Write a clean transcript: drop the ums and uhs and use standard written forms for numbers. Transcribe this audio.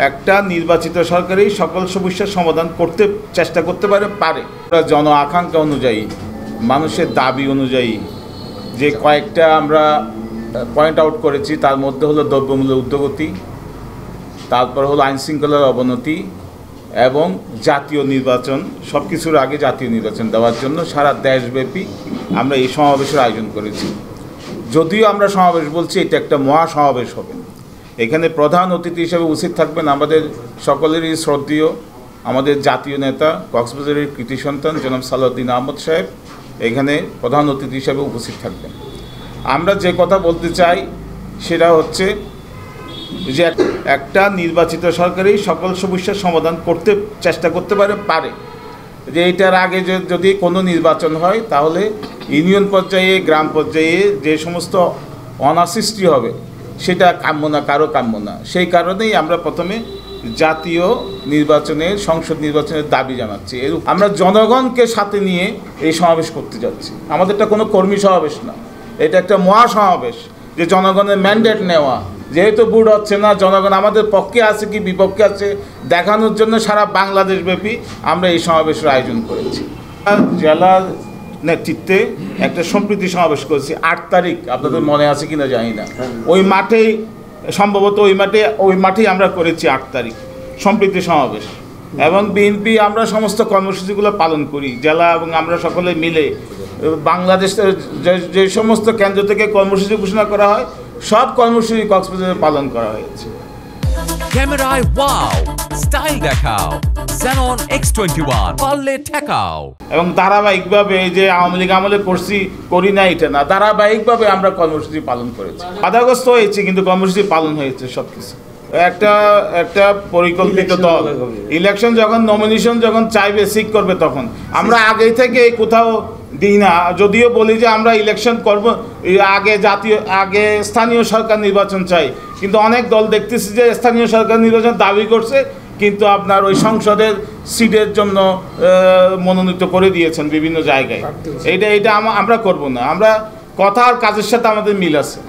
একটা নির্বাচিত সরকারই সকল সমস্যার সমাধান করতে চেষ্টা করতে পারে জন আকাঙ্ক্ষা অনুযায়ী, মানুষের দাবি অনুযায়ী যে কয়েকটা আমরা পয়েন্ট আউট করেছি, তার মধ্যে হলো দ্রব্যমূল্যের ঊর্ধ্বগতি, তারপর হলো আইনশৃঙ্খলার অবনতি এবং জাতীয় নির্বাচন, সব কিছুর আগে জাতীয় নির্বাচন দেওয়ার জন্য সারা দেশব্যাপী আমরা এই সমাবেশের আয়োজন করেছি। যদিও আমরা সমাবেশ বলছি, এটা একটা মহাসমাবেশ হবে। এখানে প্রধান অতিথি হিসেবে উপস্থিত থাকবেন আমাদের সকলেরই শ্রদ্ধেয় আমাদের জাতীয় নেতা, কক্সবাজারের কৃতি সন্তান জনাব সালাউদ্দিন আহমদ সাহেব এখানে প্রধান অতিথি হিসেবে উপস্থিত থাকবেন। আমরা যে কথা বলতে চাই সেটা হচ্ছে যে একটা নির্বাচিত সরকারই সকল সমস্যার সমাধান করতে চেষ্টা করতে পারে যে এটার আগে যদি কোনো নির্বাচন হয় তাহলে ইউনিয়ন পর্যায়ে, গ্রাম পর্যায়ে যে সমস্ত অনাসৃষ্টি হবে সেটা কাম্য না, কারো কাম্য না। সেই কারণেই আমরা প্রথমে জাতীয় নির্বাচনের, সংসদ নির্বাচনের দাবি জানাচ্ছি। আমরা জনগণকে সাথে নিয়ে এই সমাবেশ করতে যাচ্ছি। আমাদেরটা কোনো কর্মী সমাবেশ না, এটা একটা মহাসমাবেশ, যে জনগণের ম্যান্ডেট নেওয়া। যেহেতু বুট হচ্ছে না, জনগণ আমাদের পক্ষে আছে কি বিপক্ষে আছে দেখানোর জন্য সারা বাংলাদেশব্যাপী আমরা এই সমাবেশের আয়োজন করেছি। জেলার নেতৃত্বে একটা সম্প্রীতি সমাবেশ করেছি 8 তারিখ, আপনাদের মনে আছে কিনা জানি না। ওই মাঠেই সম্ভবত ওই মাঠেই আমরা করেছি 8 তারিখ সম্প্রীতি সমাবেশ। এবং বিএনপি আমরা সমস্ত কর্মসূচিগুলো পালন করি, জেলা এবং আমরা সকলে মিলে বাংলাদেশের যে সমস্ত কেন্দ্র থেকে কর্মসূচি ঘোষণা করা হয় সব কর্মসূচি কক্সবাজারে পালন করা হয়েছে। ক্যামেরায় ওয়াও, স্টাইল দেখাও, Xenon X21 পারলে ঠেকাও। এবং ধারাবাহিকভাবে যে আওয়ামী লীগ আমলে করি না এটা না, ধারাবাহিকভাবে আমরা কর্মসূচি পালন করেছি। বাধাগ্রস্ত হয়েছে কিন্তু কর্মসূচি পালন হয়েছে সবকিছু। একটা পরিকল্পিত দল ইলেকশন যখন নমিনেশন যখন চাইবে, সিক করবে, তখন আমরা আগেই থেকে কোথাও দিই না। যদিও বলি যে আমরা ইলেকশন করব, আগে স্থানীয় সরকার নির্বাচন চাই, কিন্তু অনেক দল দেখতেছি যে স্থানীয় সরকার নির্বাচন দাবি করছে কিন্তু আপনার ওই সংসদের সিটের জন্য মনোনীত করে দিয়েছেন বিভিন্ন জায়গায়। এটা আমরা করব না। আমরা কথা আর কাজের সাথে আমাদের মিল আছে।